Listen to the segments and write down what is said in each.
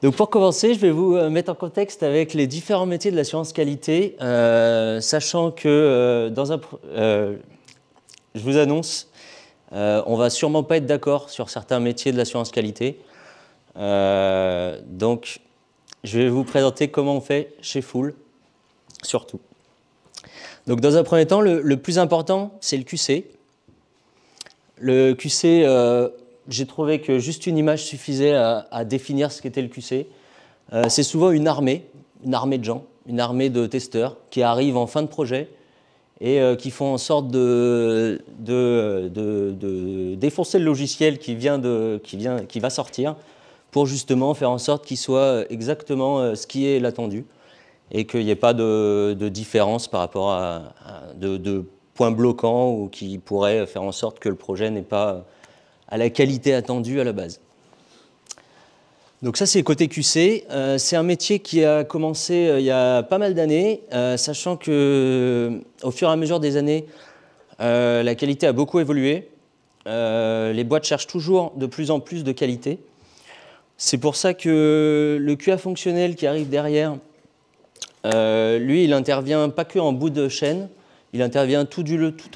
Donc pour commencer, je vais vous mettre en contexte avec les différents métiers de l'assurance qualité, sachant que je vous annonce, on va sûrement pas être d'accord sur certains métiers de l'assurance qualité. Donc je vais vous présenter comment on fait chez Full, surtout. Donc dans un premier temps, le plus important, c'est le QC. Le QC, j'ai trouvé que juste une image suffisait à définir ce qu'était le QC. C'est souvent une armée de gens, une armée de testeurs qui arrivent en fin de projet et qui font en sorte de défoncer le logiciel qui va sortir pour justement faire en sorte qu'il soit exactement ce qui est l'attendu et qu'il n'y ait pas de différence par rapport de points bloquants ou qui pourraient faire en sorte que le projet n'est pas à la qualité attendue à la base. Donc ça, c'est côté QC. C'est un métier qui a commencé il y a pas mal d'années, sachant qu'au fur et à mesure des années, la qualité a beaucoup évolué. Les boîtes cherchent toujours de plus en plus de qualité. C'est pour ça que le QA fonctionnel qui arrive derrière, lui, il intervient pas que en bout de chaîne, il intervient tout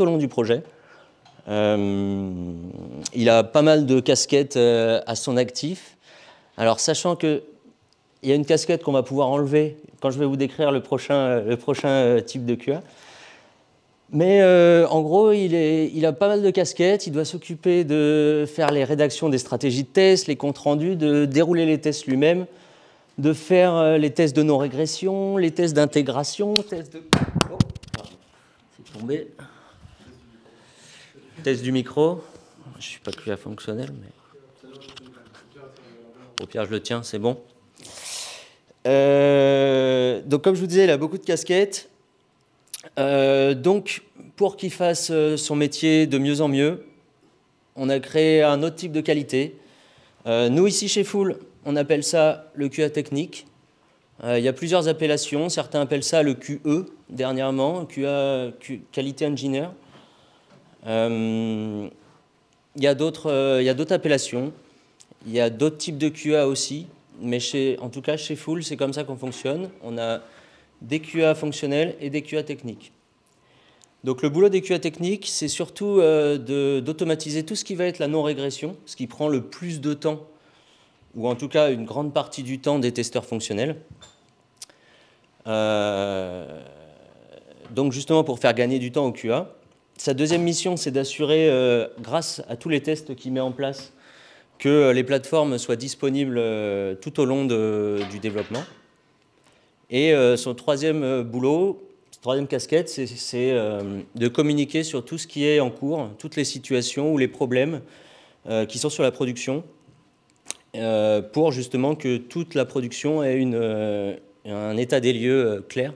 au long du projet. Il a pas mal de casquettes à son actif. Alors, sachant qu'il y a une casquette qu'on va pouvoir enlever quand je vais vous décrire le prochain type de QA. Mais en gros, il a pas mal de casquettes. Il doit s'occuper de faire les rédactions des stratégies de test, les comptes rendus, de dérouler les tests lui-même, de faire les tests de non-régression, les tests d'intégration, tests de... Oh, c'est tombé. Test du micro. Je ne suis pas QA fonctionnel, mais... Au pire, je le tiens, c'est bon. Donc, comme je vous disais, il a beaucoup de casquettes. Donc, pour qu'il fasse son métier de mieux en mieux, on a créé un autre type de qualité. Nous, ici, chez Full, on appelle ça le QA technique. Il y a plusieurs appellations. Certains appellent ça le QE, dernièrement, QA Quality Engineer. Il y a d'autres appellations. Il y a d'autres types de QA aussi, mais en tout cas, chez Full, c'est comme ça qu'on fonctionne. On a des QA fonctionnels et des QA techniques. Donc le boulot des QA techniques, c'est surtout d'automatiser tout ce qui va être la non-régression, ce qui prend le plus de temps, ou en tout cas une grande partie du temps des testeurs fonctionnels. Donc justement pour faire gagner du temps au QA. Sa deuxième mission, c'est d'assurer, grâce à tous les tests qu'il met en place, que les plateformes soient disponibles tout au long du développement. Et son troisième boulot, troisième casquette, c'est de communiquer sur tout ce qui est en cours, toutes les situations ou les problèmes qui sont sur la production, pour justement que toute la production ait un état des lieux clair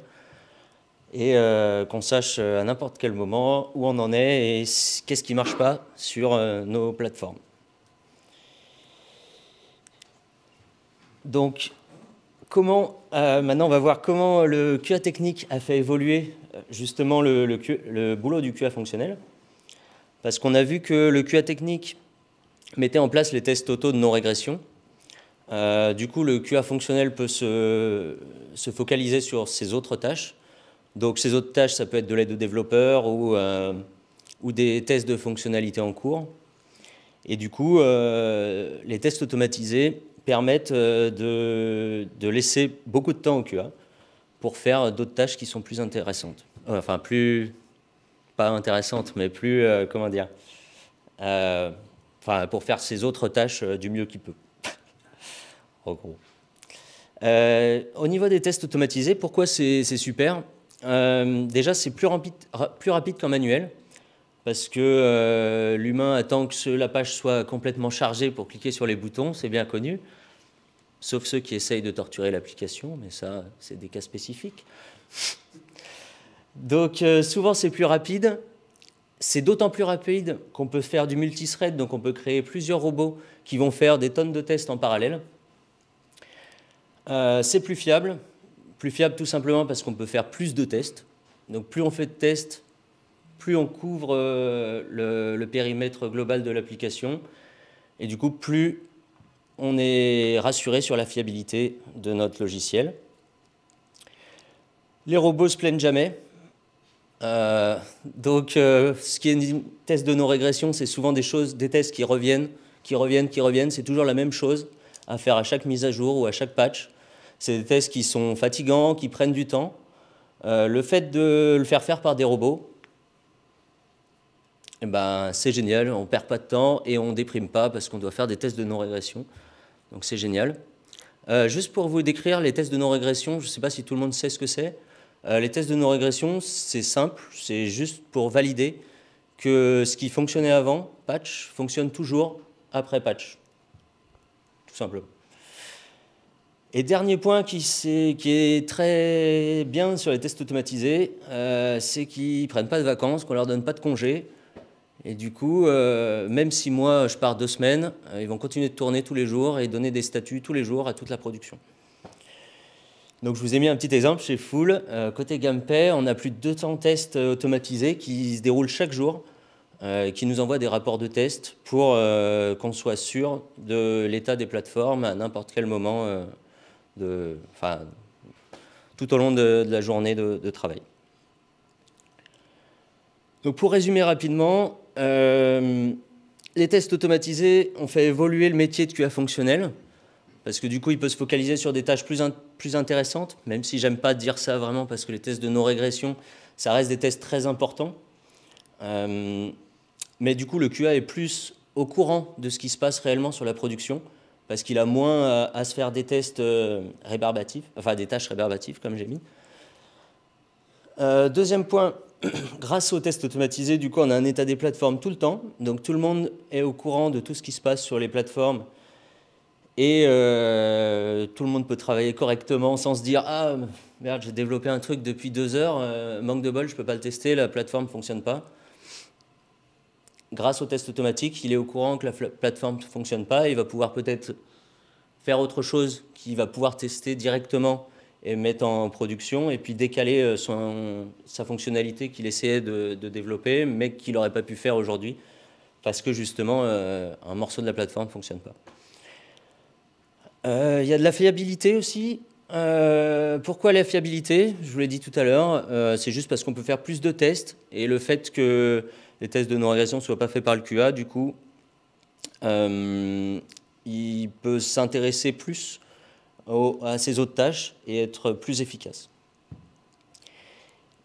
et qu'on sache à n'importe quel moment où on en est et qu'est-ce qui ne marche pas sur nos plateformes. Donc, maintenant, on va voir comment le QA technique a fait évoluer justement le boulot du QA fonctionnel. Parce qu'on a vu que le QA technique mettait en place les tests auto de non-régression. Du coup, le QA fonctionnel peut se focaliser sur ses autres tâches. Donc, ces autres tâches, ça peut être de l'aide aux développeurs ou des tests de fonctionnalité en cours. Et du coup, les tests automatisés permettent de laisser beaucoup de temps au QA pour faire d'autres tâches qui sont plus intéressantes. Enfin, pas intéressantes, mais plus, comment dire, pour faire ses autres tâches du mieux qu'il peut. En gros. Au niveau des tests automatisés, pourquoi c'est super? Déjà, c'est plus rapide qu'en manuel, parce que l'humain attend que la page soit complètement chargée pour cliquer sur les boutons, c'est bien connu. Sauf ceux qui essayent de torturer l'application, mais ça, c'est des cas spécifiques. Donc, souvent, c'est plus rapide. C'est d'autant plus rapide qu'on peut faire du multithread, donc on peut créer plusieurs robots qui vont faire des tonnes de tests en parallèle. C'est plus fiable tout simplement parce qu'on peut faire plus de tests. Donc, plus on fait de tests, plus on couvre le périmètre global de l'application. Et du coup, plus on est rassuré sur la fiabilité de notre logiciel. Les robots ne se plaignent jamais. Ce qui est test de non-régression, c'est souvent des tests qui reviennent. C'est toujours la même chose à faire à chaque mise à jour ou à chaque patch. C'est des tests qui sont fatigants, qui prennent du temps. Le fait de le faire par des robots, eh ben, c'est génial, on ne perd pas de temps et on ne déprime pas parce qu'on doit faire des tests de non-régression. Donc c'est génial. Juste pour vous décrire les tests de non-régression, je ne sais pas si tout le monde sait ce que c'est. Les tests de non-régression, c'est simple, c'est juste pour valider que ce qui fonctionnait avant, patch, fonctionne toujours après patch. Tout simplement. Et dernier point qui est très bien sur les tests automatisés, c'est qu'ils ne prennent pas de vacances, qu'on ne leur donne pas de congés. Et du coup, même si moi je pars 2 semaines, ils vont continuer de tourner tous les jours et donner des statuts tous les jours à toute la production. Donc je vous ai mis un petit exemple chez Full. Côté Gameplay, on a plus de 200 tests automatisés qui se déroulent chaque jour, qui nous envoient des rapports de tests pour qu'on soit sûr de l'état des plateformes à n'importe quel moment, tout au long de la journée de travail. Donc pour résumer rapidement, les tests automatisés ont fait évoluer le métier de QA fonctionnel, parce que du coup, il peut se focaliser sur des tâches plus intéressantes, même si j'aime pas dire ça vraiment, parce que les tests de non-régression, ça reste des tests très importants. Mais du coup, le QA est plus au courant de ce qui se passe réellement sur la production, parce qu'il a moins à se faire des tests rébarbatifs, enfin des tâches rébarbatives, comme j'ai mis. Deuxième point, grâce aux tests automatisés, du coup, on a un état des plateformes tout le temps. Donc, tout le monde est au courant de tout ce qui se passe sur les plateformes. Et tout le monde peut travailler correctement sans se dire « Ah, merde, j'ai développé un truc depuis 2 heures, manque de bol, je ne peux pas le tester, la plateforme ne fonctionne pas. » Grâce aux tests automatiques, il est au courant que la plateforme ne fonctionne pas. Il va pouvoir peut-être faire autre chose qu'il va pouvoir tester directement et mettre en production, et puis décaler sa fonctionnalité qu'il essayait de développer, mais qu'il n'aurait pas pu faire aujourd'hui, parce que justement, un morceau de la plateforme ne fonctionne pas. Il y a de la fiabilité aussi. Pourquoi la fiabilité? Je vous l'ai dit tout à l'heure, c'est juste parce qu'on peut faire plus de tests, et le fait que les tests de non-régression ne soient pas faits par le QA, du coup, il peut s'intéresser plus à ces autres tâches et être plus efficace.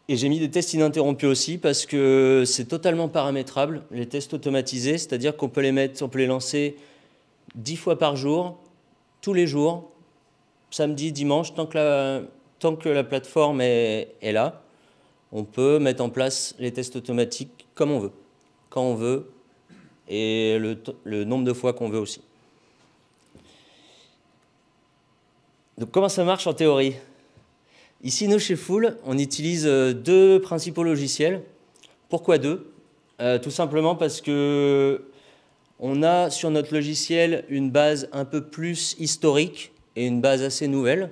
Et j'ai mis des tests ininterrompus aussi parce que c'est totalement paramétrable, les tests automatisés, c'est-à-dire qu'on peut les lancer 10 fois par jour, tous les jours, samedi, dimanche, tant que la plateforme est là, on peut mettre en place les tests automatiques comme on veut, quand on veut, et le nombre de fois qu'on veut aussi. Donc comment ça marche en théorie? Ici, nous, chez Full, on utilise 2 principaux logiciels. Pourquoi 2? Tout simplement parce que on a sur notre logiciel une base un peu plus historique et une base assez nouvelle.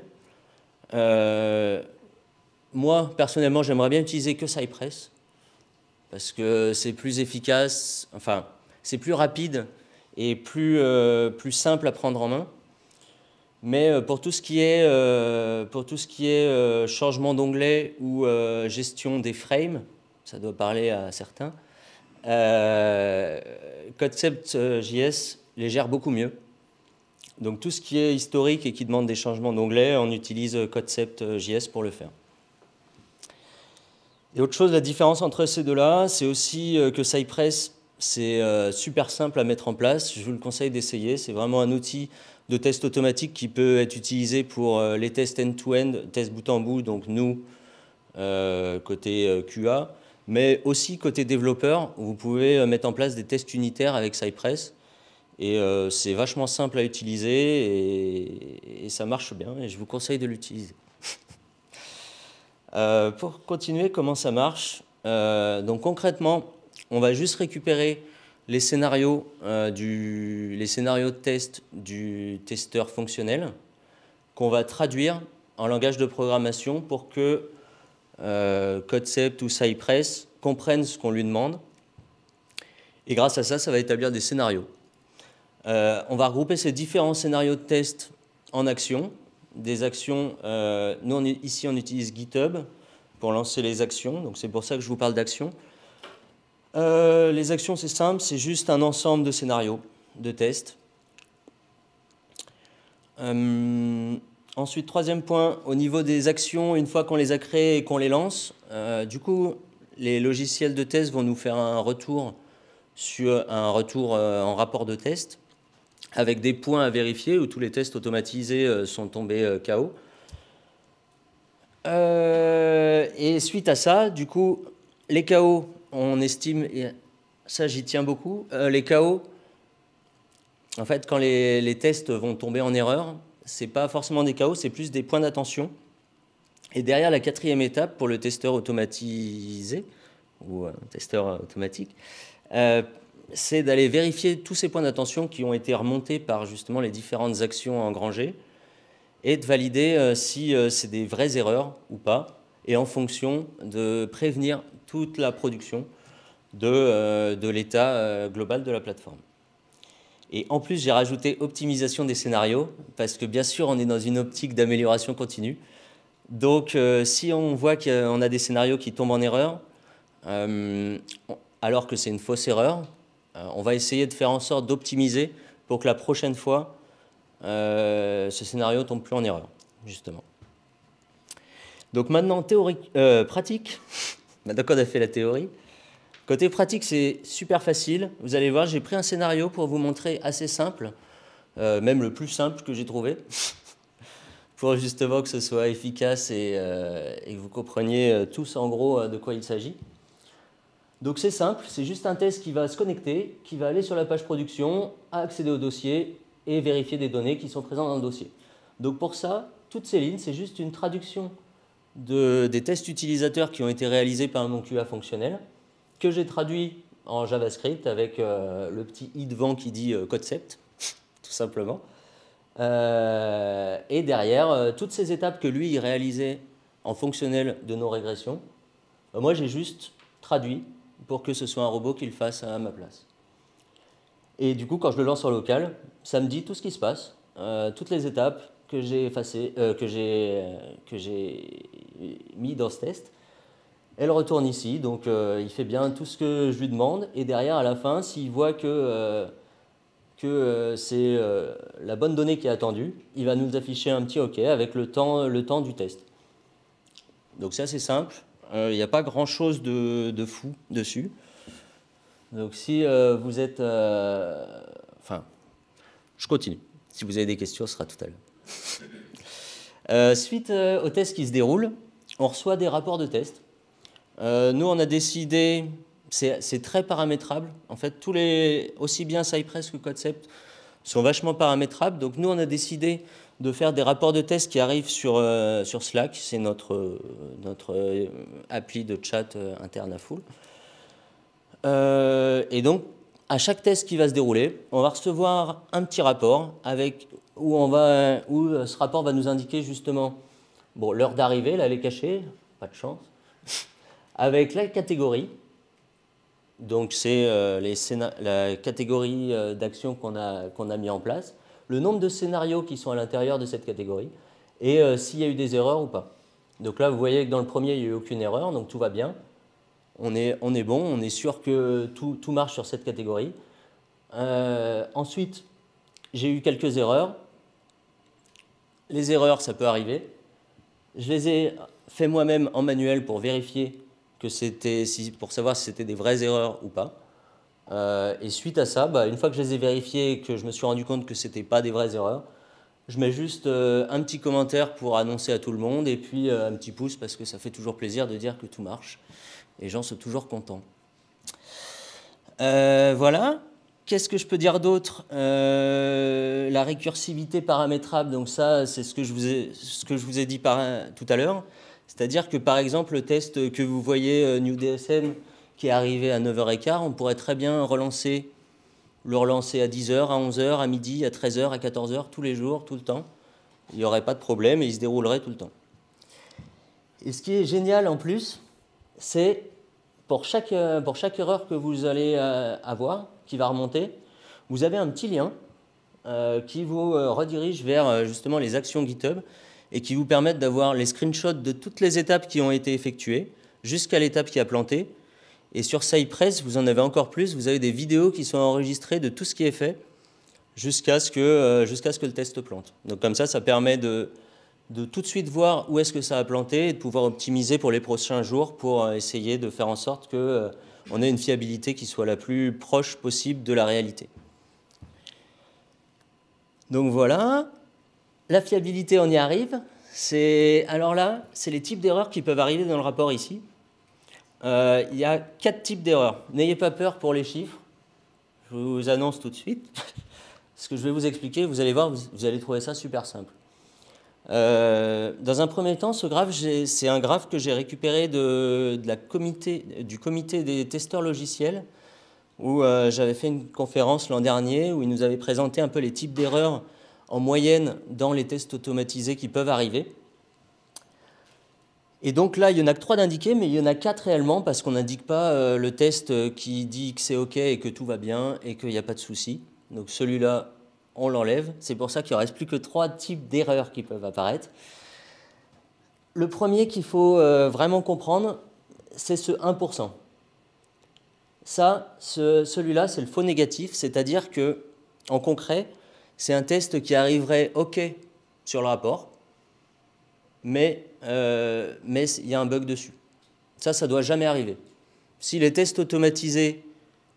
Moi, personnellement, j'aimerais bien utiliser que Cypress parce que c'est plus efficace, enfin, c'est plus rapide et plus simple à prendre en main. Mais pour tout ce qui est, changement d'onglet ou gestion des frames, ça doit parler à certains, Concept.js les gère beaucoup mieux. Donc tout ce qui est historique et qui demande des changements d'onglet, on utilise Concept.js pour le faire. Et autre chose, la différence entre ces deux-là, c'est aussi que Cypress, c'est super simple à mettre en place. Je vous le conseille d'essayer. C'est vraiment un outil de test automatique qui peut être utilisé pour les tests end-to-end, tests bout en bout, donc nous, côté QA, mais aussi côté développeur, où vous pouvez mettre en place des tests unitaires avec Cypress. Et c'est vachement simple à utiliser et ça marche bien et je vous conseille de l'utiliser. Pour continuer, comment ça marche? Donc concrètement, on va juste récupérer les scénarios de test du testeur fonctionnel qu'on va traduire en langage de programmation pour que Concept ou Cypress comprennent ce qu'on lui demande. Et grâce à ça, ça va établir des scénarios. On va regrouper ces différents scénarios de test en actions. Des actions, nous ici on utilise GitHub pour lancer les actions, donc c'est pour ça que je vous parle d'actions. Les actions, c'est simple, c'est juste un ensemble de scénarios de tests. Ensuite, troisième point, au niveau des actions, une fois qu'on les a créées et qu'on les lance, du coup, les logiciels de test vont nous faire un retour en rapport de test avec des points à vérifier où tous les tests automatisés sont tombés KO. Et suite à ça, du coup, les KO, on estime, et ça j'y tiens beaucoup, les KO, en fait, quand les tests vont tomber en erreur, ce n'est pas forcément des KO, c'est plus des points d'attention. Et derrière la quatrième étape, pour le testeur automatisé, ou testeur automatique, c'est d'aller vérifier tous ces points d'attention qui ont été remontés par justement les différentes actions engrangées et de valider si c'est des vraies erreurs ou pas, et en fonction de prévenir toute la production de l'état global de la plateforme. Et en plus, j'ai rajouté optimisation des scénarios, parce que bien sûr, on est dans une optique d'amélioration continue. Donc, si on voit qu'on a des scénarios qui tombent en erreur, alors que c'est une fausse erreur, on va essayer de faire en sorte d'optimiser pour que la prochaine fois, ce scénario ne tombe plus en erreur, justement. Donc maintenant, pratique. Maintenant qu'on a fait la théorie. Côté pratique, c'est super facile. Vous allez voir, j'ai pris un scénario pour vous montrer assez simple, même le plus simple que j'ai trouvé, pour justement que ce soit efficace et que vous compreniez tous en gros de quoi il s'agit. Donc c'est simple, c'est juste un test qui va se connecter, qui va aller sur la page production, accéder au dossier et vérifier des données qui sont présentes dans le dossier. Donc pour ça, toutes ces lignes, c'est juste une traduction des tests utilisateurs qui ont été réalisés par mon QA fonctionnel, que j'ai traduit en JavaScript avec le petit i devant qui dit concept, tout simplement. Et derrière, toutes ces étapes que lui il réalisait en fonctionnel de nos régressions, moi j'ai juste traduit pour que ce soit un robot qui le fasse à ma place. Et du coup, quand je le lance en local, ça me dit tout ce qui se passe, toutes les étapes que j'ai effacées, que j'ai mis dans ce test. Elle retourne ici, donc il fait bien tout ce que je lui demande. Et derrière, à la fin, s'il voit que c'est la bonne donnée qui est attendue, il va nous afficher un petit OK avec le temps du test. Donc c'est assez simple. Il n'y a pas grand-chose de fou dessus. Donc si vous êtes... Enfin, je continue. Si vous avez des questions, ce sera tout à l'heure. Suite au test qui se déroule, on reçoit des rapports de test. Nous, on a décidé... C'est très paramétrable. En fait, aussi bien Cypress que Concept sont vachement paramétrables. Donc nous, on a décidé de faire des rapports de test qui arrivent sur Slack. C'est notre appli de chat interne à Full. Et donc, à chaque test qui va se dérouler, on va recevoir un petit rapport où ce rapport va nous indiquer justement l'heure d'arrivée, là elle est cachée, pas de chance, avec la catégorie. Donc c'est la catégorie d'actions qu'on a mis en place, le nombre de scénarios qui sont à l'intérieur de cette catégorie et s'il y a eu des erreurs ou pas. Donc là, vous voyez que dans le premier, il n'y a eu aucune erreur, donc tout va bien. On est bon, on est sûr que tout marche sur cette catégorie. Ensuite, j'ai eu quelques erreurs. Les erreurs, ça peut arriver. Je les ai fait moi-même en manuel pour vérifier pour savoir si c'était des vraies erreurs ou pas. Et suite à ça, une fois que je les ai vérifiées et que je me suis rendu compte que ce n'était pas des vraies erreurs, je mets juste un petit commentaire pour annoncer à tout le monde et puis un petit pouce parce que ça fait toujours plaisir de dire que tout marche. Les gens sont toujours contents. Voilà. Qu'est-ce que je peux dire d'autre? La récursivité paramétrable, donc ça, c'est ce que je vous ai dit tout à l'heure. C'est-à-dire que, par exemple, le test que vous voyez NewDSM qui est arrivé à 9h15, on pourrait très bien le relancer à 10h, à 11h, à midi, à 13h, à 14h, tous les jours, tout le temps. Il n'y aurait pas de problème et il se déroulerait tout le temps. Et ce qui est génial en plus, c'est pour chaque erreur que vous allez avoir, qui va remonter, vous avez un petit lien qui vous redirigent vers justement les actions GitHub et qui vous permettent d'avoir les screenshots de toutes les étapes qui ont été effectuées jusqu'à l'étape qui a planté. Et sur Cypress, vous en avez encore plus. Vous avez des vidéos qui sont enregistrées de tout ce qui est fait jusqu'à ce que le test plante. Donc comme ça permet de tout de suite voir où est-ce que ça a planté et de pouvoir optimiser pour les prochains jours pour essayer de faire en sorte qu'on ait une fiabilité qui soit la plus proche possible de la réalité. Donc voilà, la fiabilité, on y arrive. Alors là, c'est les types d'erreurs qui peuvent arriver dans le rapport ici. Il y a 4 types d'erreurs. N'ayez pas peur pour les chiffres. Je vous annonce tout de suite. Ce que je vais vous expliquer, vous allez voir, vous allez trouver ça super simple. Dans un premier temps, ce graphe, c'est un graphe que j'ai récupéré du comité des testeurs logiciels, où j'avais fait une conférence l'an dernier, où ils nous avaient présenté un peu les types d'erreurs en moyenne dans les tests automatisés qui peuvent arriver. Et donc là, il n'y en a que 3 d'indiqués, mais il y en a 4 réellement, parce qu'on n'indique pas le test qui dit que c'est OK et que tout va bien et qu'il n'y a pas de souci. Donc celui-là, on l'enlève. C'est pour ça qu'il ne reste plus que 3 types d'erreurs qui peuvent apparaître. Le premier qu'il faut vraiment comprendre, c'est ce 1%. Ça, celui-là, c'est le faux négatif, c'est-à-dire que, en concret, c'est un test qui arriverait OK sur le rapport, mais il y a un bug dessus. Ça ne doit jamais arriver. Si les tests automatisés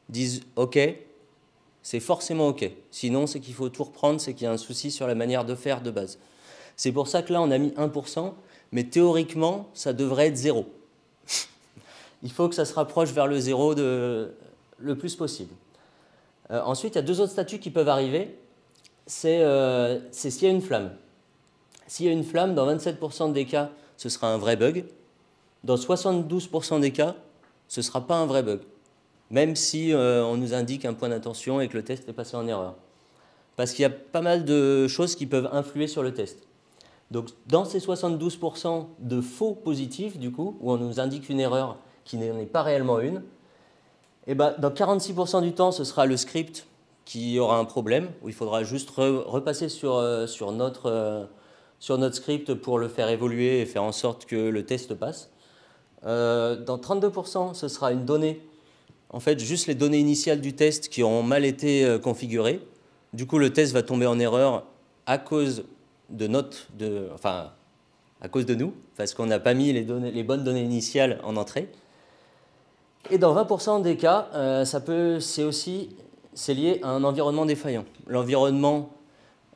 disent OK, c'est forcément OK. Sinon, c'est qu'il faut tout reprendre, c'est qu'il y a un souci sur la manière de faire de base. C'est pour ça que là, on a mis 1%, mais théoriquement, ça devrait être 0. Il faut que ça se rapproche vers le 0 le plus possible. Ensuite, il y a 2 autres statuts qui peuvent arriver. C'est s'il y a une flamme. S'il y a une flamme, dans 27% des cas, ce sera un vrai bug. Dans 72% des cas, ce ne sera pas un vrai bug, même si on nous indique un point d'attention et que le test est passé en erreur. Parce qu'il y a pas mal de choses qui peuvent influer sur le test. Donc, dans ces 72% de faux positifs, du coup, où on nous indique une erreur qui n'en est pas réellement une, et ben, dans 46% du temps, ce sera le script qui aura un problème, où il faudra juste repasser sur notre script pour le faire évoluer et faire en sorte que le test passe. Dans 32%, ce sera une donnée, en fait, juste les données initiales du test qui auront mal été configurées. Du coup, le test va tomber en erreur à cause de nous, parce qu'on n'a pas mis les bonnes données initiales en entrée. Et dans 20% des cas, c'est lié à un environnement défaillant. L'environnement,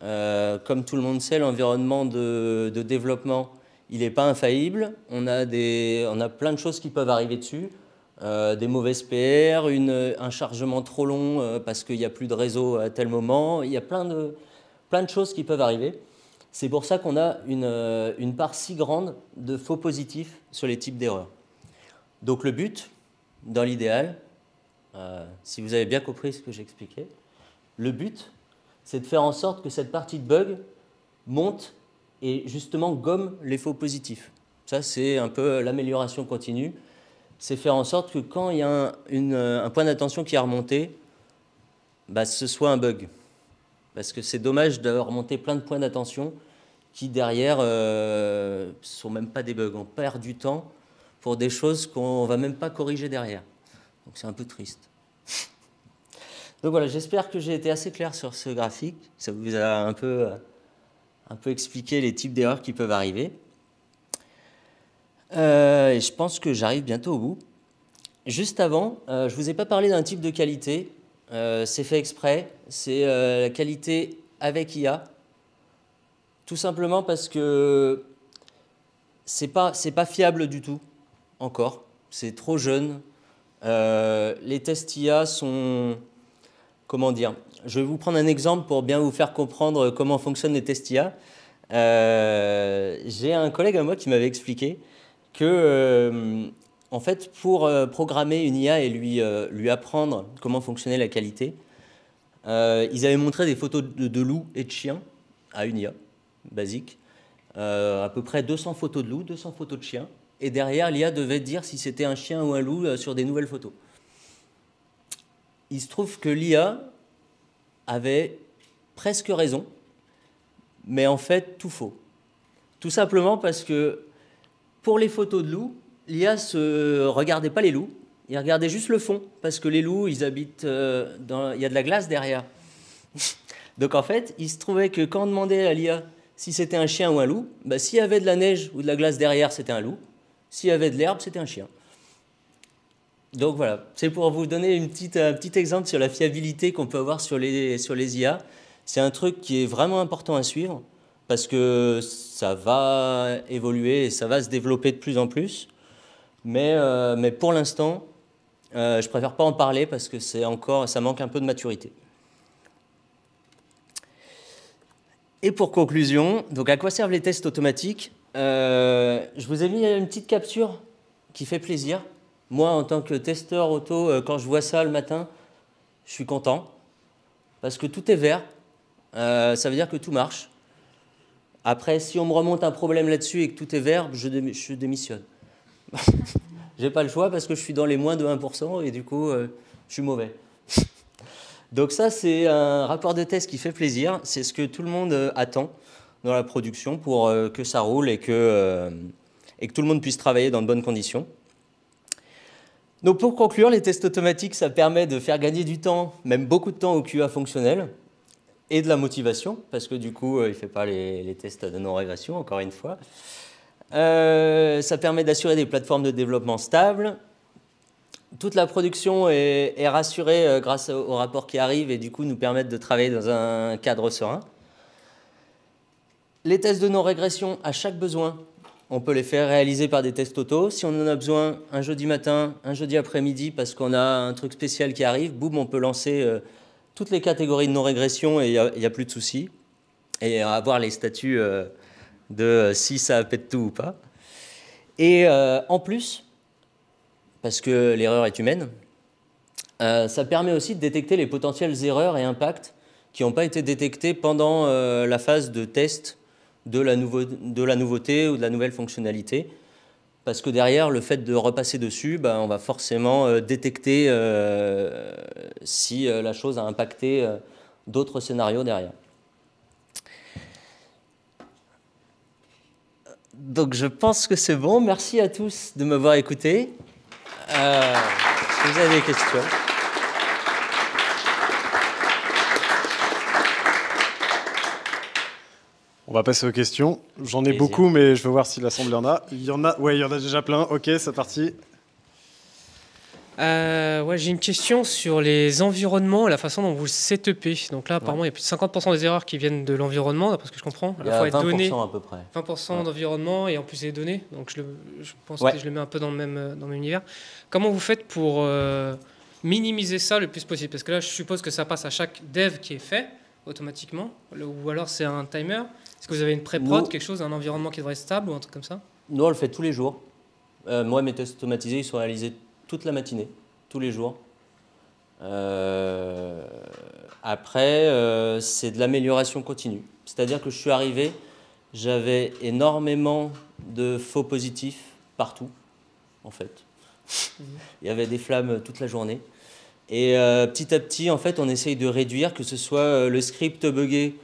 comme tout le monde sait, l'environnement de développement, il n'est pas infaillible. On a plein de choses qui peuvent arriver dessus. Des mauvaises PR, un chargement trop long parce qu'il n'y a plus de réseau à tel moment. Il y a plein de choses qui peuvent arriver. C'est pour ça qu'on a une part si grande de faux positifs sur les types d'erreurs. Donc le but, dans l'idéal, si vous avez bien compris ce que j'expliquais, le but, c'est de faire en sorte que cette partie de bug monte et justement gomme les faux positifs. Ça, c'est un peu l'amélioration continue. C'est faire en sorte que quand il y a un point d'attention qui a remonté, ce soit un bug. Parce que c'est dommage d'avoir remonté plein de points d'attention qui, derrière, ne sont même pas des bugs. On perd du temps pour des choses qu'on ne va même pas corriger derrière. Donc c'est un peu triste. Donc voilà, j'espère que j'ai été assez clair sur ce graphique. Ça vous a un peu expliqué les types d'erreurs qui peuvent arriver. Et je pense que j'arrive bientôt au bout. Juste avant, je ne vous ai pas parlé d'un type de qualité. C'est fait exprès. C'est la qualité avec IA. Tout simplement parce que c'est pas fiable du tout, encore. C'est trop jeune. Les tests IA sont... Comment dire? Je vais vous prendre un exemple pour bien vous faire comprendre comment fonctionnent les tests IA. J'ai un collègue à moi qui m'avait expliqué que, en fait, pour programmer une IA et lui apprendre comment fonctionnait la qualité, ils avaient montré des photos de loups et de chiens à une IA basique, à peu près 200 photos de loups, 200 photos de chiens, et derrière, l'IA devait dire si c'était un chien ou un loup sur des nouvelles photos. Il se trouve que l'IA avait presque raison, mais en fait tout faux. Tout simplement parce que pour les photos de loups, l'IA ne regardait pas les loups, il regardait juste le fond, parce que les loups, ils habitent il y a de la glace derrière. Donc en fait, il se trouvait que quand on demandait à l'IA si c'était un chien ou un loup, bah, s'il y avait de la neige ou de la glace derrière, c'était un loup. S'il y avait de l'herbe, c'était un chien. Donc voilà, c'est pour vous donner un petit exemple sur la fiabilité qu'on peut avoir sur les IA. C'est un truc qui est vraiment important à suivre parce que ça va évoluer et ça va se développer de plus en plus. Mais pour l'instant, je préfère pas en parler parce que ça manque un peu de maturité. Et pour conclusion, donc à quoi servent les tests automatiques? Je vous ai mis une petite capture qui fait plaisir. Moi, en tant que testeur auto, quand je vois ça le matin, je suis content parce que tout est vert. Ça veut dire que tout marche. Après, si on me remonte un problème là-dessus et que tout est vert, je démissionne. J'ai pas le choix parce que je suis dans les moins de 1% et du coup, je suis mauvais. Donc ça, c'est un rapport de test qui fait plaisir. C'est ce que tout le monde attend dans la production pour que ça roule et que tout le monde puisse travailler dans de bonnes conditions. Donc pour conclure, les tests automatiques, ça permet de faire gagner du temps, même beaucoup de temps au QA fonctionnel, et de la motivation, parce que du coup, il ne fait pas les tests de non-régression, encore une fois. Ça permet d'assurer des plateformes de développement stables. Toute la production est rassurée grâce aux rapports qui arrivent et du coup nous permettent de travailler dans un cadre serein. Les tests de non-régression, à chaque besoin, on peut les faire réaliser par des tests auto. Si on en a besoin un jeudi matin, un jeudi après-midi, parce qu'on a un truc spécial qui arrive, boum, on peut lancer toutes les catégories de non-régression et il n'y a plus de soucis. Et avoir les statuts de si ça pète tout ou pas. Et en plus, parce que l'erreur est humaine, ça permet aussi de détecter les potentielles erreurs et impacts qui n'ont pas été détectés pendant la phase de test de la nouveauté ou de la nouvelle fonctionnalité. Parce que derrière, le fait de repasser dessus, on va forcément détecter si la chose a impacté d'autres scénarios derrière. Donc je pense que c'est bon. Merci à tous de m'avoir écouté. Si vous avez des questions. On va passer aux questions. J'en ai beaucoup, mais je veux voir si l'assemblée en a. Il y en a, ouais, il y en a déjà plein. Ok, c'est parti. Ouais, j'ai une question sur les environnements et la façon dont vous le setupez. Donc là, apparemment, il y a plus de 50% des erreurs qui viennent de l'environnement, d'après ce que je comprends. Il y a 20% à peu près. 20% d'environnement et en plus les données. Donc je pense que je le mets un peu dans le même univers. Comment vous faites pour minimiser ça le plus possible? Parce que là, je suppose que ça passe à chaque dev qui est fait automatiquement, ou alors c'est un timer. Est-ce que vous avez une pré-prod, quelque chose, un environnement qui devrait être stable ou un truc comme ça? Nous, on le fait tous les jours. Moi, mes tests automatisés, ils sont réalisés toute la matinée, tous les jours. Après, c'est de l'amélioration continue. C'est-à-dire que je suis arrivé, j'avais énormément de faux positifs partout, en fait. Il y avait des flammes toute la journée. Et petit à petit, en fait, on essaye de réduire, que ce soit le script buggé,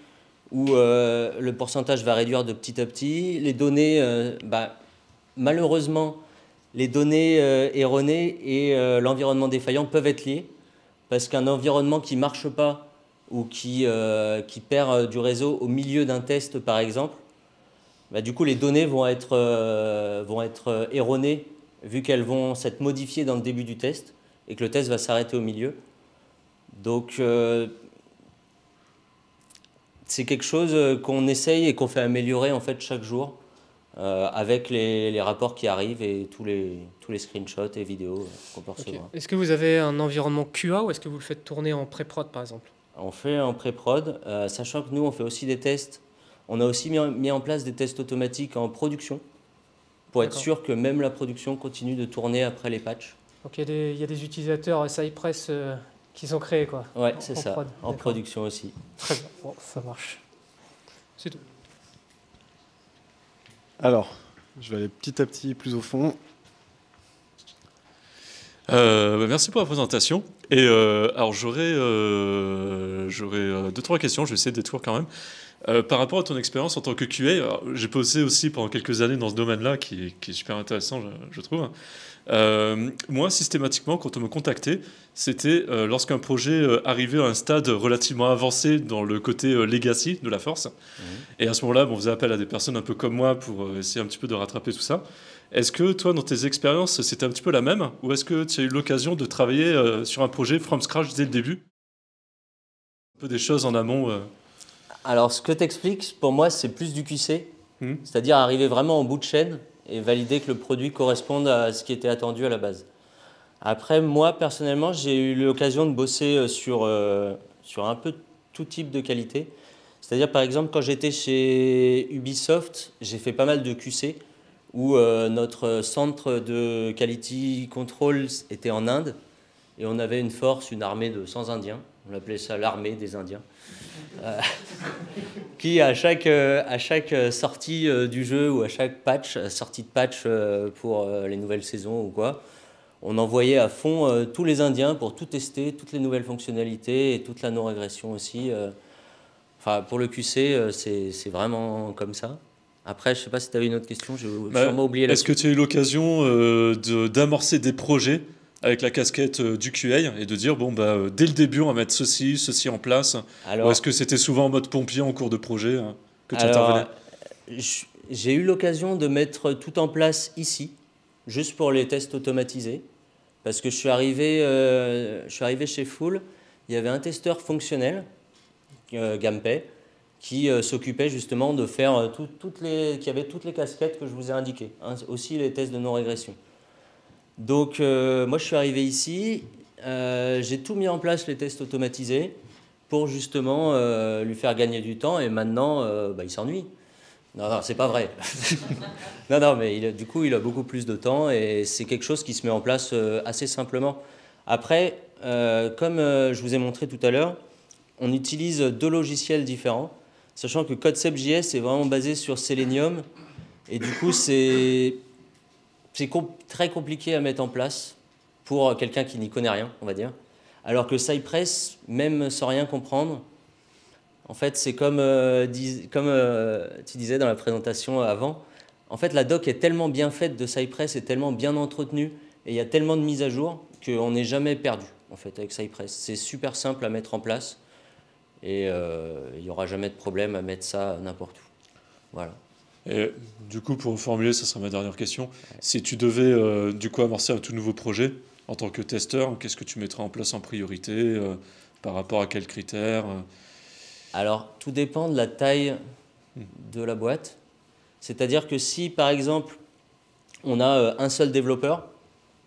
où le pourcentage va réduire de petit à petit. Les données, malheureusement, les données erronées et l'environnement défaillant peuvent être liés, parce qu'un environnement qui ne marche pas ou qui perd du réseau au milieu d'un test, par exemple, du coup, les données vont être erronées, vu qu'elles vont s'être modifiées dans le début du test, et que le test va s'arrêter au milieu. Donc, c'est quelque chose qu'on essaye et qu'on fait améliorer en fait chaque jour avec les rapports qui arrivent et tous les screenshots et vidéos qu'on peut recevoir. Est-ce que vous avez un environnement QA ou est-ce que vous le faites tourner en pré-prod par exemple? On fait en pré-prod, sachant que nous on fait aussi des tests. On a aussi mis en place des tests automatiques en production pour être sûr que même la production continue de tourner après les patchs. Donc il y a des utilisateurs Cypress qui sont créés, quoi. Ouais, c'est ça, en production aussi. Très bien, bon, ça marche. C'est tout. Alors, je vais aller petit à petit plus au fond. Merci pour la présentation. Et alors j'aurais 2-3 questions, je vais essayer d'être court quand même. Par rapport à ton expérience en tant que QA, j'ai bossé aussi pendant quelques années dans ce domaine-là qui est super intéressant, je trouve. Moi, systématiquement, quand on me contactait, c'était lorsqu'un projet arrivait à un stade relativement avancé dans le côté legacy de la force. Et à ce moment-là, on faisait appel à des personnes un peu comme moi pour essayer un petit peu de rattraper tout ça. Est-ce que toi, dans tes expériences, c'était un petit peu la même? Ou est-ce que tu as eu l'occasion de travailler sur un projet from scratch dès le début? Un peu des choses en amont Alors, ce que tu expliques, pour moi, c'est plus du QC, c'est-à-dire arriver vraiment en bout de chaîne et valider que le produit corresponde à ce qui était attendu à la base. Après, moi, personnellement, j'ai eu l'occasion de bosser sur un peu tout type de qualité. C'est-à-dire, par exemple, quand j'étais chez Ubisoft, j'ai fait pas mal de QC, où notre centre de quality control était en Inde, et on avait une force, une armée de 100 Indiens, on appelait ça l'armée des Indiens, qui à chaque sortie du jeu ou à chaque sortie de patch pour les nouvelles saisons ou quoi, on envoyait à fond tous les Indiens pour tout tester, toutes les nouvelles fonctionnalités et toute la non-régression aussi. Enfin, pour le QC, c'est vraiment comme ça. Après, je ne sais pas si tu avais une autre question, j'ai sûrement oublié. Est-ce que tu as eu l'occasion d'amorcer des projets avec la casquette du QA et de dire, dès le début, on va mettre ceci en place? Ou est-ce que c'était souvent en mode pompier en cours de projet que tu intervenais? J'ai eu l'occasion de mettre tout en place ici, juste pour les tests automatisés. Parce que je suis arrivé chez Full, il y avait un testeur fonctionnel, Gampay, qui s'occupait justement de faire qui avait toutes les casquettes que je vous ai indiquées, hein, aussi les tests de non-régression. Donc moi je suis arrivé ici, j'ai tout mis en place les tests automatisés pour justement lui faire gagner du temps et maintenant il s'ennuie. Non, c'est pas vrai. non, mais du coup il a beaucoup plus de temps et c'est quelque chose qui se met en place assez simplement. Après, comme je vous ai montré tout à l'heure, on utilise 2 logiciels différents. Sachant que CodeCept.js est vraiment basé sur Selenium et du coup c'est très compliqué à mettre en place pour quelqu'un qui n'y connaît rien, on va dire. Alors que Cypress, même sans rien comprendre, en fait c'est comme tu disais dans la présentation avant, en fait la doc est tellement bien faite de Cypress, est tellement bien entretenue et il y a tellement de mises à jour qu'on n'est jamais perdu en fait avec Cypress. C'est super simple à mettre en place. Et il n'y aura jamais de problème à mettre ça n'importe où. Voilà. Et du coup, pour formuler, ça sera ma dernière question. Ouais. Si tu devais du coup amorcer un tout nouveau projet en tant que testeur, qu'est-ce que tu mettrais en place en priorité par rapport à quels critères Alors, tout dépend de la taille de la boîte. C'est-à-dire que si, par exemple, on a un seul développeur,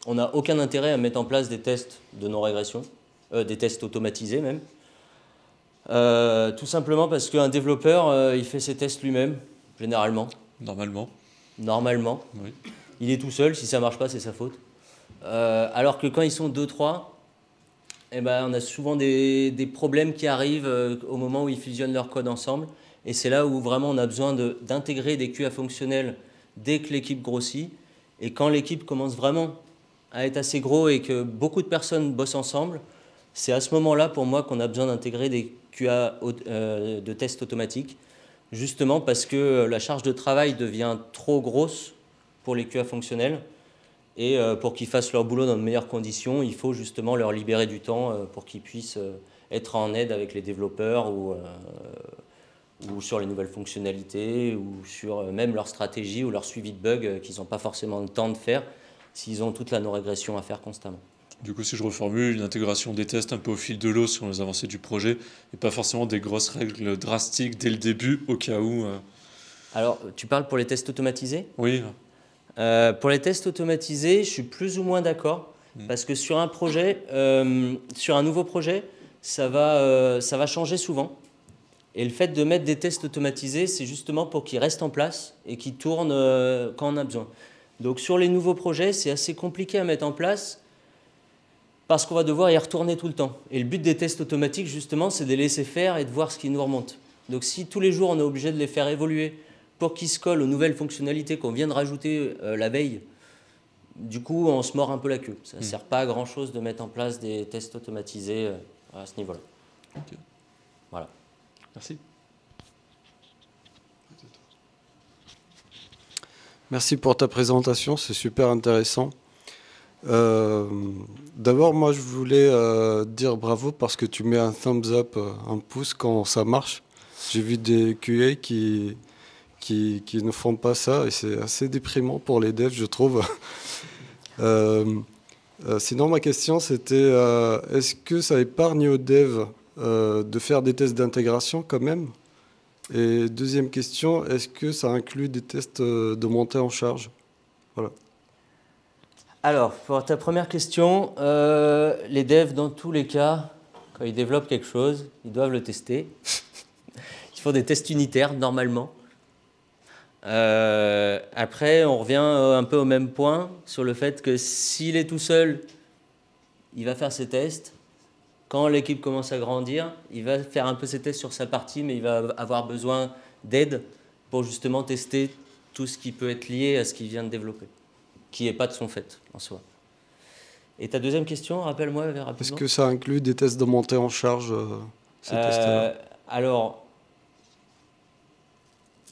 on n'a aucun intérêt à mettre en place des tests de non-régression, des tests automatisés même. Tout simplement parce qu'un développeur, il fait ses tests lui-même, généralement. Normalement. Oui. Il est tout seul, si ça ne marche pas, c'est sa faute. Alors que quand ils sont 2-3, on a souvent des problèmes qui arrivent au moment où ils fusionnent leur code ensemble. Et c'est là où vraiment on a besoin d'intégrer des QA fonctionnels dès que l'équipe grossit. Et quand l'équipe commence vraiment à être assez gros et que beaucoup de personnes bossent ensemble, c'est à ce moment-là, pour moi, qu'on a besoin d'intégrer des QA de tests automatiques, justement parce que la charge de travail devient trop grosse pour les QA fonctionnels. Et pour qu'ils fassent leur boulot dans de meilleures conditions, il faut justement leur libérer du temps pour qu'ils puissent être en aide avec les développeurs ou sur les nouvelles fonctionnalités ou sur même leur stratégie ou leur suivi de bugs qu'ils n'ont pas forcément le temps de faire s'ils ont toute la non-régression à faire constamment. Du coup, si je reformule, une intégration des tests un peu au fil de l'eau sur les avancées du projet et pas forcément des grosses règles drastiques dès le début au cas où... Alors, tu parles pour les tests automatisés ? Oui. Pour les tests automatisés, je suis plus ou moins d'accord parce que sur un projet, sur un nouveau projet, ça va changer souvent. Et le fait de mettre des tests automatisés, c'est justement pour qu'ils restent en place et qu'ils tournent quand on a besoin. Donc sur les nouveaux projets, c'est assez compliqué à mettre en place parce qu'on va devoir y retourner tout le temps. Et le but des tests automatiques, justement, c'est de les laisser faire et de voir ce qui nous remonte. Donc si tous les jours, on est obligé de les faire évoluer pour qu'ils se collent aux nouvelles fonctionnalités qu'on vient de rajouter la veille, du coup, on se mord un peu la queue. Ça ne sert pas à grand-chose de mettre en place des tests automatisés à ce niveau-là. Ok. Voilà. Merci. Merci pour ta présentation, c'est super intéressant. D'abord, moi, je voulais dire bravo parce que tu mets un thumbs up, un pouce quand ça marche. J'ai vu des QA qui ne font pas ça et c'est assez déprimant pour les devs, je trouve. Sinon, ma question, c'était est-ce que ça épargne aux devs de faire des tests d'intégration quand même? Et deuxième question, est-ce que ça inclut des tests de montée en charge? Voilà. Alors, pour ta première question, les devs, dans tous les cas, quand ils développent quelque chose, ils doivent le tester. Ils font des tests unitaires, normalement. Après, on revient un peu au même point sur le fait que s'il est tout seul, il va faire ses tests. Quand l'équipe commence à grandir, il va faire un peu ses tests sur sa partie, mais il va avoir besoin d'aide pour justement tester tout ce qui peut être lié à ce qu'il vient de développer, qui n'est pas de son fait en soi. Et ta deuxième question, rappelle-moi rapidement. Est-ce que ça inclut des tests de montée en charge, ces tests-là? Alors,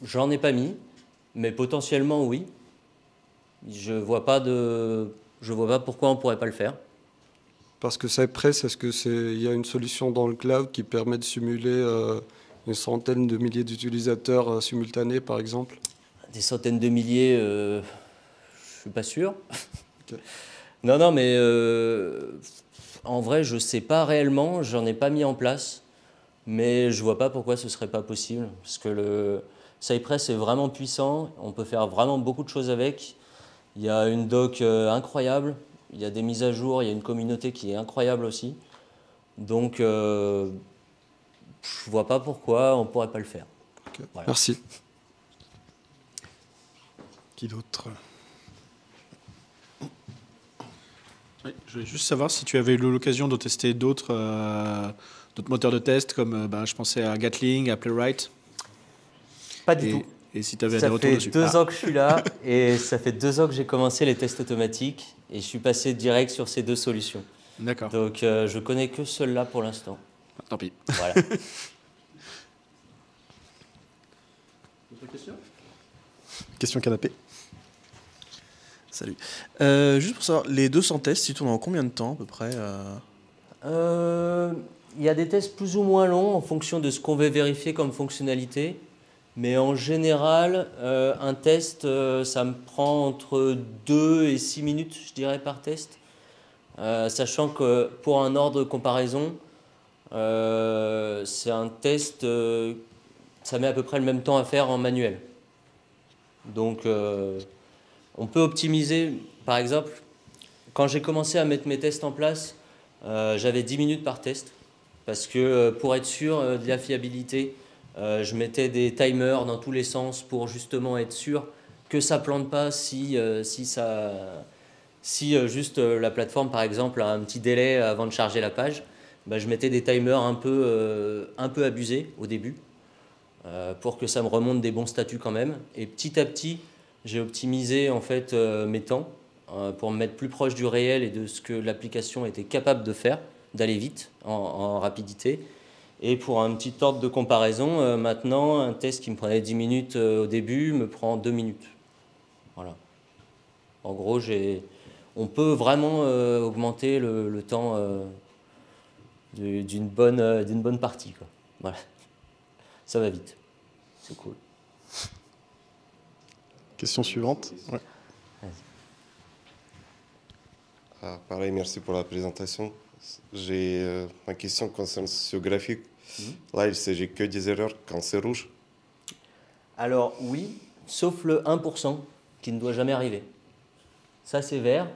j'en ai pas mis, mais potentiellement oui. Je vois pas pourquoi on pourrait pas le faire. Parce que Cypress, il y a une solution dans le cloud qui permet de simuler une centaine de milliers d'utilisateurs simultanés, par exemple? Des centaines de milliers, je suis pas sûr. Okay. Non, mais en vrai, je sais pas réellement, j'en ai pas mis en place, mais je vois pas pourquoi ce serait pas possible, parce que le Cypress est vraiment puissant, on peut faire vraiment beaucoup de choses avec. Il y a une doc incroyable, il y a des mises à jour, il y a une communauté qui est incroyable aussi. Donc, je vois pas pourquoi on pourrait pas le faire. Okay. Voilà. Merci. Qui d'autre? Oui, je voulais juste savoir si tu avais eu l'occasion de tester d'autres moteurs de test, comme je pensais à Gatling, à Playwright. Pas du tout. Et si tu avais des retours dessus. Ça fait 2 ans que je suis là et ça fait 2 ans que j'ai commencé les tests automatiques et je suis passé direct sur ces 2 solutions. D'accord. Donc je connais que celle-là pour l'instant. Tant pis. Voilà. D'autres questions? Question canapé. Salut. Juste pour savoir, les 200 tests, ils tournent en combien de temps à peu près Il y a des tests plus ou moins longs en fonction de ce qu'on veut vérifier comme fonctionnalité. Mais en général, un test, ça me prend entre 2 et 6 minutes, je dirais, par test. Sachant que pour un ordre de comparaison, c'est un test, ça met à peu près le même temps à faire en manuel. Donc, on peut optimiser. Par exemple, quand j'ai commencé à mettre mes tests en place, j'avais 10 minutes par test. Parce que pour être sûr de la fiabilité, je mettais des timers dans tous les sens pour justement être sûr que ça ne plante pas si juste la plateforme, par exemple, a un petit délai avant de charger la page. Je mettais des timers un peu abusés au début pour que ça me remonte des bons statuts quand même. Et petit à petit, j'ai optimisé en fait, mes temps pour me mettre plus proche du réel et de ce que l'application était capable de faire, d'aller vite en rapidité. Et pour un petit ordre de comparaison, maintenant, un test qui me prenait 10 minutes au début me prend 2 minutes. Voilà. En gros, on peut vraiment augmenter le temps d'une bonne partie, quoi. Voilà. Ça va vite. C'est cool. Question suivante. Ouais. Pareil, merci pour la présentation. J'ai ma question concerne ce graphique. Là, il s'agit que des erreurs quand c'est rouge. Alors oui, sauf le 1% qui ne doit jamais arriver. Ça, c'est vert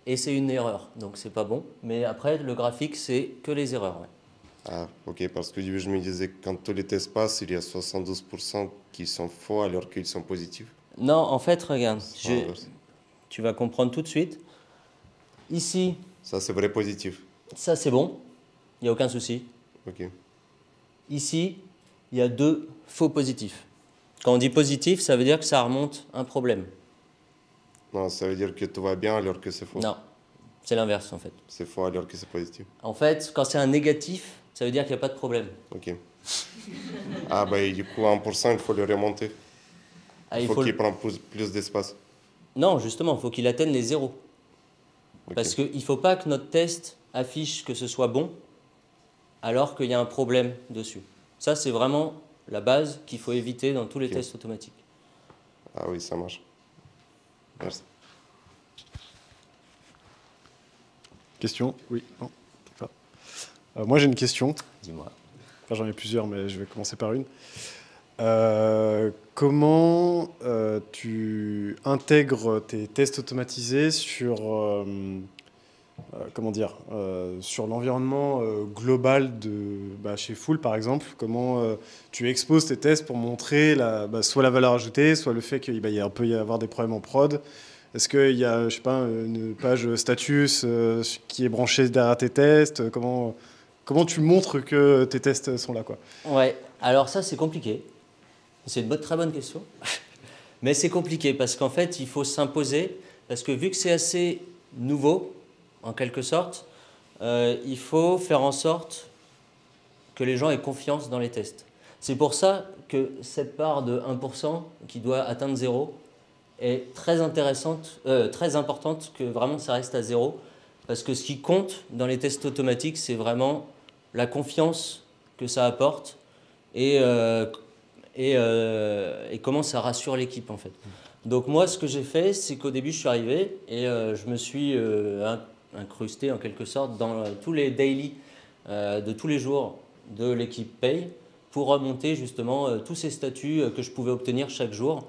et c'est une erreur, donc c'est pas bon. Mais après, le graphique, c'est que les erreurs. Ouais. Ah, ok, parce que je me disais que quand tous les tests passent, il y a 72% qui sont faux alors qu'ils sont positifs. Non, en fait, regarde, tu vas comprendre tout de suite. Ici, ça c'est vrai positif. Ça c'est bon, il n'y a aucun souci. Ok. Ici, il y a 2 faux positifs. Quand on dit positif, ça veut dire que ça remonte un problème. Non, ça veut dire que tout va bien alors que c'est faux. Non, c'est l'inverse en fait. C'est faux alors que c'est positif. En fait, quand c'est un négatif, ça veut dire qu'il n'y a pas de problème. Ok. Ah, bah, et du coup, 1%, il faut le remonter. Ah, Il faut qu'il prenne plus d'espace. Non, justement, il faut qu'il atteigne les zéros. Ok. Parce qu'il ne faut pas que notre test affiche que ce soit bon alors qu'il y a un problème dessus. Ça, c'est vraiment la base qu'il faut éviter dans tous les tests automatiques. Ah oui, ça marche. Merci. Question? Oui, non, pas. Moi, j'ai une question. Dis-moi. Enfin, j'en ai plusieurs, mais je vais commencer par une. Comment tu intègres tes tests automatisés sur, comment dire, sur l'environnement global chez Full, par exemple? Comment tu exposes tes tests pour montrer soit la valeur ajoutée, soit le fait qu'il peut y avoir des problèmes en prod? Est-ce qu'il y a, je sais pas, une page status qui est branchée derrière tes tests? Comment tu montres que tes tests sont là, quoi? Ouais, alors ça, c'est compliqué. C'est une très bonne question. Mais c'est compliqué parce qu'en fait, il faut s'imposer. Parce que vu que c'est assez nouveau, en quelque sorte, il faut faire en sorte que les gens aient confiance dans les tests. C'est pour ça que cette part de 1% qui doit atteindre 0 est très intéressante, très importante, que vraiment ça reste à 0. Parce que ce qui compte dans les tests automatiques, c'est vraiment la confiance que ça apporte et comment ça rassure l'équipe en fait. Donc moi, ce que j'ai fait, c'est qu'au début, je suis arrivé et je me suis incrusté en quelque sorte dans tous les daily de tous les jours de l'équipe Pay pour remonter justement tous ces statuts que je pouvais obtenir chaque jour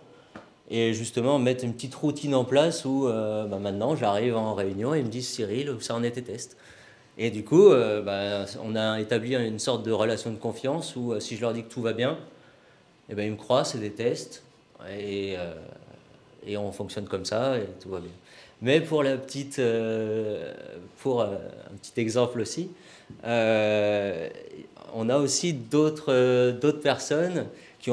et justement mettre une petite routine en place où maintenant, j'arrive en réunion et ils me disent « Cyril, où ça en est tes tests ?» Et du coup, on a établi une sorte de relation de confiance où si je leur dis que tout va bien, eh ben, ils me croient, c'est des tests, et on fonctionne comme ça, et tout va bien. Mais pour un petit exemple aussi, on a aussi d'autres personnes qui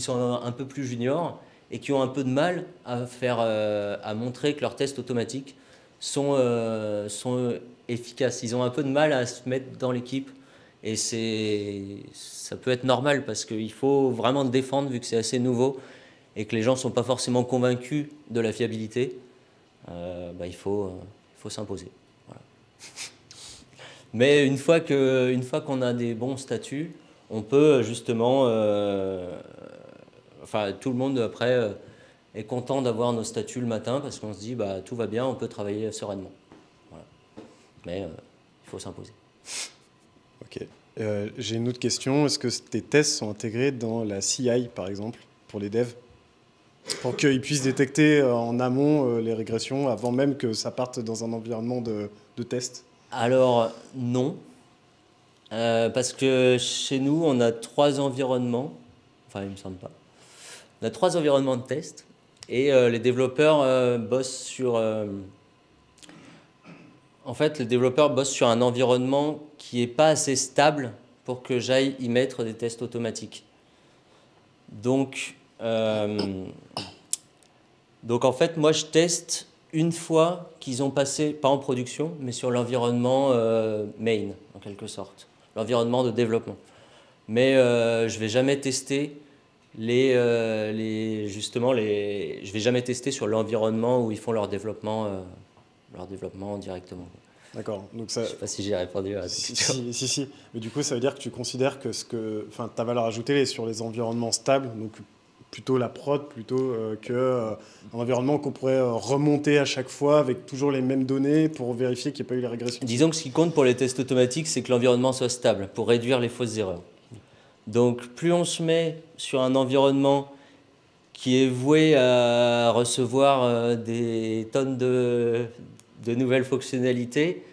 sont un peu plus juniors et qui ont un peu de mal à montrer que leurs tests automatiques sont efficaces. Ils ont un peu de mal à se mettre dans l'équipe. Et ça peut être normal parce qu'il faut vraiment défendre vu que c'est assez nouveau et que les gens ne sont pas forcément convaincus de la fiabilité. Il faut s'imposer. Voilà. Mais une fois qu'on a des bons statuts, on peut justement... tout le monde après est content d'avoir nos statuts le matin parce qu'on se dit tout va bien, on peut travailler sereinement. Voilà. Mais il faut s'imposer. Ok. J'ai une autre question. Est-ce que tes tests sont intégrés dans la CI, par exemple, pour les devs, pour qu'ils puissent détecter en amont les régressions avant même que ça parte dans un environnement de test? Alors, non. Parce que chez nous, on a 3 environnements. Enfin, il me semble pas. On a 3 environnements de test. Et les développeurs bossent sur... En fait, les développeurs bossent sur un environnement qui n'est pas assez stable pour que j'aille y mettre des tests automatiques. Donc en fait, moi, je teste une fois qu'ils ont passé, pas en production, mais sur l'environnement main, en quelque sorte, l'environnement de développement. Mais je ne vais jamais tester je vais jamais tester sur l'environnement où ils font leur développement directement. D'accord. Donc ça... Je ne sais pas si j'ai répondu à cette question. Si. Mais du coup, ça veut dire que tu considères que ta valeur ajoutée est sur les environnements stables, donc plutôt la prod, plutôt qu'un environnement qu'on pourrait remonter à chaque fois avec toujours les mêmes données pour vérifier qu'il n'y a pas eu les régressions. Disons que ce qui compte pour les tests automatiques, c'est que l'environnement soit stable pour réduire les fausses erreurs. Donc plus on se met sur un environnement qui est voué à recevoir des tonnes de nouvelles fonctionnalités,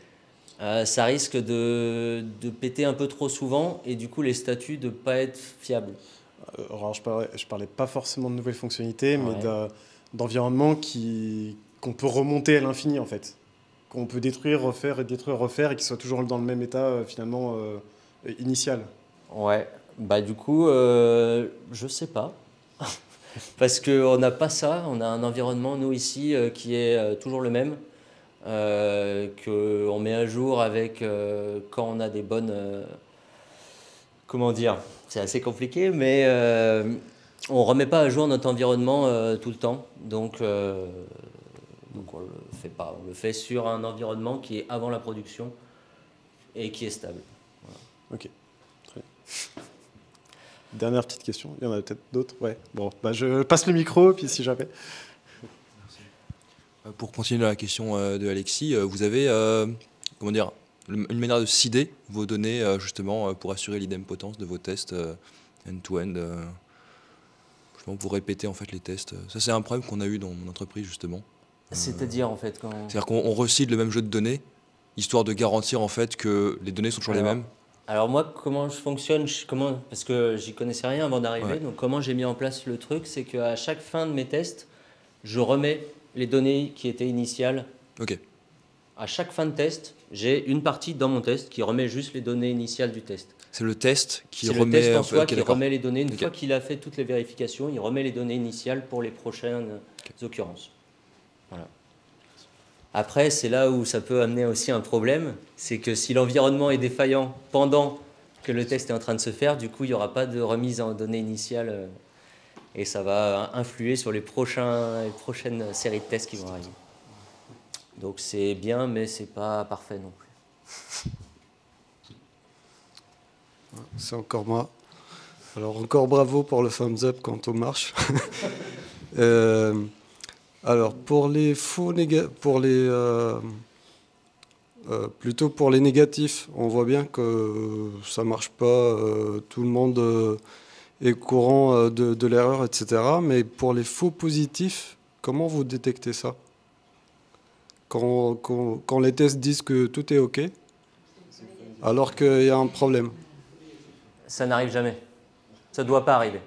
ça risque de péter un peu trop souvent et du coup les statuts de ne pas être fiables. Alors je parlais pas forcément de nouvelles fonctionnalités, mais Ouais. d'environnements qu'on peut remonter à l'infini en fait. Qu'on peut détruire, refaire et qui soit toujours dans le même état finalement initial. Ouais, du coup, je sais pas. Parce qu'on n'a pas ça, on a un environnement, nous ici, qui est toujours le même, qu'on met à jour avec quand on a des bonnes... comment dire? C'est assez compliqué, mais on ne remet pas à jour notre environnement tout le temps. Donc on ne le fait pas. On le fait sur un environnement qui est avant la production et qui est stable. Voilà. Ok, très bien. Dernière petite question, il y en a peut-être d'autres. Ouais. Bon, bah je passe le micro, puis si jamais. Pour continuer la question de Alexis, vous avez comment dire, une manière de seeder vos données justement pour assurer l'idempotence de vos tests end-to-end. Justement pour répéter en fait les tests. Ça c'est un problème qu'on a eu dans mon entreprise justement. C'est-à-dire en fait quand... C'est-à-dire qu'on reseed le même jeu de données, histoire de garantir en fait que les données sont toujours les mêmes. Alors moi, comment je fonctionne, parce que j'y connaissais rien avant d'arriver, Ouais. donc comment j'ai mis en place le truc, c'est qu'à chaque fin de mes tests, je remets les données qui étaient initiales. Ok. À chaque fin de test, j'ai une partie dans mon test qui remet juste les données initiales du test. C'est le test qui C'est remet... le test en soi ok, qui d'accord. remet les données. Une Ok. fois qu'il a fait toutes les vérifications, il remet les données initiales pour les prochaines occurrences. Voilà. Après, c'est là où ça peut amener aussi un problème, c'est que si l'environnement est défaillant pendant que le test est en train de se faire, du coup, il n'y aura pas de remise en données initiales et ça va influer sur les prochaines séries de tests qui vont arriver. Donc c'est bien, mais c'est pas parfait non plus. C'est encore moi. Alors encore bravo pour le thumbs up quand on marche. Alors pour les faux plutôt pour les négatifs, on voit bien que ça marche pas. Tout le monde est au courant de l'erreur, etc. Mais pour les faux positifs, comment vous détectez ça? Quand les tests disent que tout est OK, alors qu'il y a un problème. Ça n'arrive jamais. Ça ne doit pas arriver.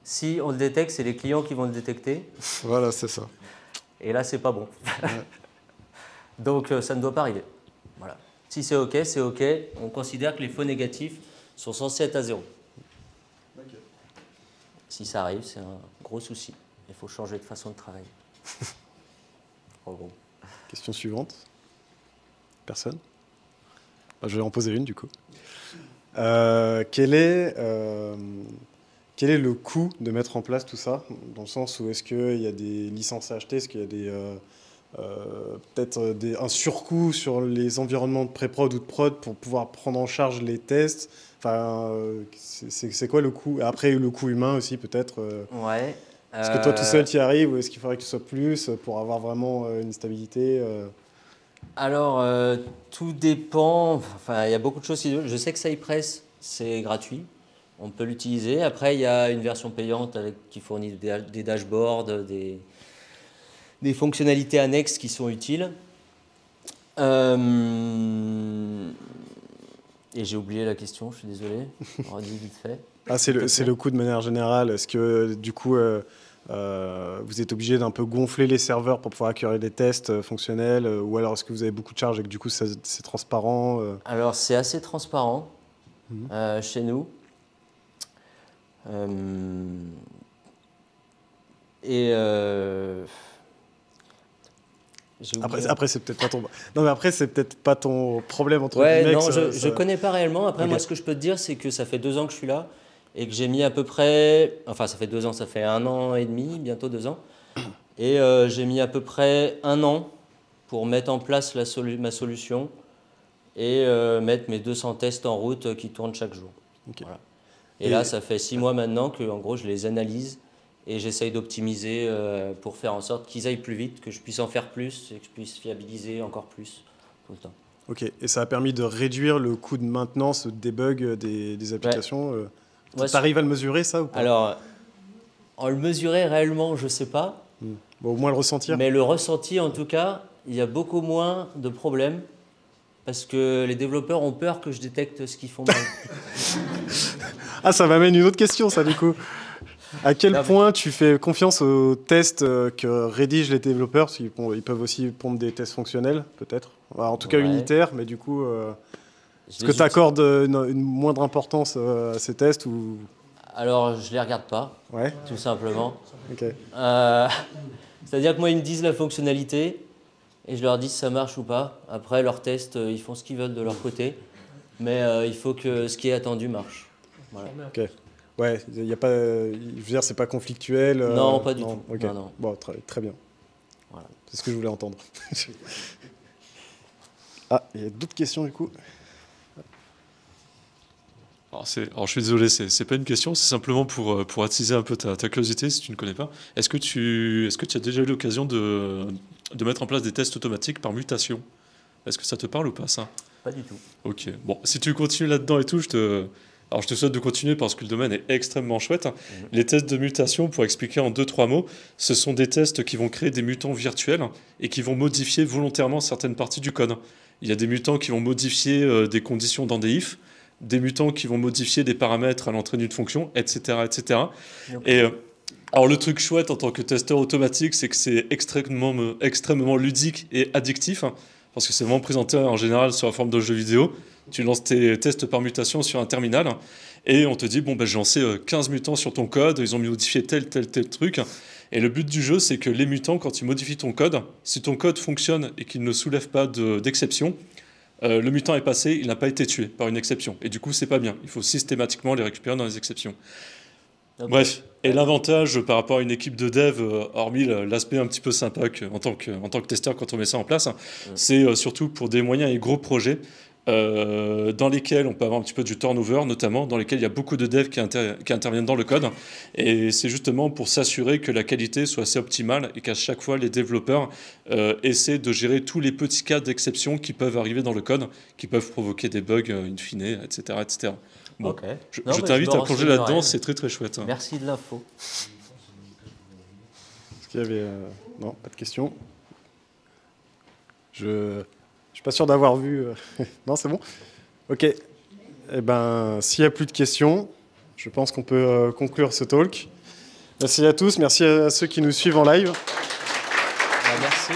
Si on le détecte, c'est les clients qui vont le détecter. Voilà, c'est ça. Et là, c'est pas bon. Donc, ça ne doit pas arriver. Voilà. Si c'est OK, c'est OK. On considère que les faux négatifs sont censés être à 0. Si ça arrive, c'est un gros souci. Il faut changer de façon de travailler. En gros. Question suivante. Personne? Je vais en poser une du coup. Quel est le coût de mettre en place tout ça? Dans le sens où est-ce qu'il y a des licences à acheter? Est-ce qu'il y a peut-être un surcoût sur les environnements de pré-prod ou de prod pour pouvoir prendre en charge les tests? Enfin, c'est quoi le coût? Après, le coût humain aussi peut-être. Ouais. Est-ce que toi tout seul tu y arrives ou est-ce qu'il faudrait que tu sois plus pour avoir vraiment une stabilité? Alors, tout dépend. Enfin, il y a beaucoup de choses. Je sais que Cypress, c'est gratuit. On peut l'utiliser. Après, il y a une version payante qui fournit des dashboards, des fonctionnalités annexes qui sont utiles. Et j'ai oublié la question, je suis désolé. Redis vite fait. Ah, c'est le coût de manière générale. Est-ce que du coup, vous êtes obligé d'un peu gonfler les serveurs pour pouvoir accueillir des tests fonctionnels ou alors est-ce que vous avez beaucoup de charges et que du coup c'est transparent? Alors c'est assez transparent chez nous. Après c'est peut-être pas ton... Non mais après c'est peut-être pas ton problème entre ouais, guillemets. Non, je connais pas réellement. Après, moi, ce que je peux te dire, c'est que ça fait 2 ans que je suis là et que j'ai mis à peu près... Enfin, ça fait 2 ans, ça fait 1 an et demi, bientôt 2 ans. Et j'ai mis à peu près 1 an pour mettre en place ma solution et mettre mes 200 tests en route qui tournent chaque jour. Okay. Voilà. Et là, ça fait 6 mois maintenant que, en gros, je les analyse et j'essaye d'optimiser pour faire en sorte qu'ils aillent plus vite, que je puisse en faire plus et que je puisse fiabiliser encore plus tout le temps. Ok, et ça a permis de réduire le coût de maintenance, de debug des applications. Ouais. Tu arrives à le mesurer ça ou pas? Alors, en le mesurer réellement, je ne sais pas. Bon, au moins le ressentir. Mais le ressenti, en tout cas, il y a beaucoup moins de problèmes parce que les développeurs ont peur que je détecte ce qu'ils font mal. Ah, ça m'amène une autre question, ça, du coup. À quel point tu fais confiance aux tests que rédigent les développeurs? Parce qu'ils peuvent aussi pondre des tests fonctionnels, peut-être. En tout cas, unitaires, mais du coup, est-ce que tu accordes une moindre importance à ces tests ou... Alors, je ne les regarde pas, Ouais. tout simplement. Ok. C'est-à-dire que moi, ils me disent la fonctionnalité et je leur dis si ça marche ou pas. Après, leurs tests, ils font ce qu'ils veulent de leur côté. Mais il faut que ce qui est attendu marche. Voilà. Ok. Ouais, il y a pas. Je veux dire, c'est pas conflictuel. Non, pas du tout. Ok. Non, non. Bon, très bien. Voilà. C'est ce que je voulais entendre. Ah, il y a d'autres questions du coup. Alors, je suis désolé, c'est pas une question, c'est simplement pour attiser un peu ta curiosité si tu ne connais pas. Est-ce que tu as déjà eu l'occasion de mettre en place des tests automatiques par mutation? Est-ce que ça te parle ou pas, ça? Pas du tout. Ok. Bon, si tu continues là-dedans et tout, je te souhaite de continuer parce que le domaine est extrêmement chouette. Les tests de mutation, pour expliquer en 2-3 mots, ce sont des tests qui vont créer des mutants virtuels et qui vont modifier volontairement certaines parties du code. Il y a des mutants qui vont modifier des conditions dans des ifs, des mutants qui vont modifier des paramètres à l'entrée d'une fonction, etc. etc. Et alors le truc chouette en tant que testeur automatique, c'est que c'est extrêmement ludique et addictif, parce que c'est vraiment présenté en général sur la forme de jeu vidéo. Tu lances tes tests par mutation sur un terminal et on te dit bon, j'ai lancé 15 mutants sur ton code, ils ont modifié tel truc. Et le but du jeu, c'est que les mutants, quand tu modifies ton code, si ton code fonctionne et qu'il ne soulève pas d'exception, le mutant est passé, il n'a pas été tué par une exception. Et du coup, c'est pas bien. Il faut systématiquement les récupérer dans les exceptions. Okay. Bref, et l'avantage par rapport à une équipe de dev, hormis l'aspect un petit peu sympa en tant que testeur quand on met ça en place, c'est surtout pour des moyens et gros projets dans lesquels on peut avoir un petit peu du turnover, notamment dans lesquels il y a beaucoup de devs qui interviennent dans le code. Et c'est justement pour s'assurer que la qualité soit assez optimale et qu'à chaque fois, les développeurs essaient de gérer tous les petits cas d'exception qui peuvent arriver dans le code, qui peuvent provoquer des bugs in fine, etc. etc. Bon, okay. Je t'invite à plonger là-dedans, c'est très chouette. Merci de l'info. Est-ce qu'il y avait... Non, pas de questions. Je suis pas sûr d'avoir vu... Non, c'est bon. Ok. Eh ben, s'il n'y a plus de questions, je pense qu'on peut conclure ce talk. Merci à tous, merci à ceux qui nous suivent en live. Merci.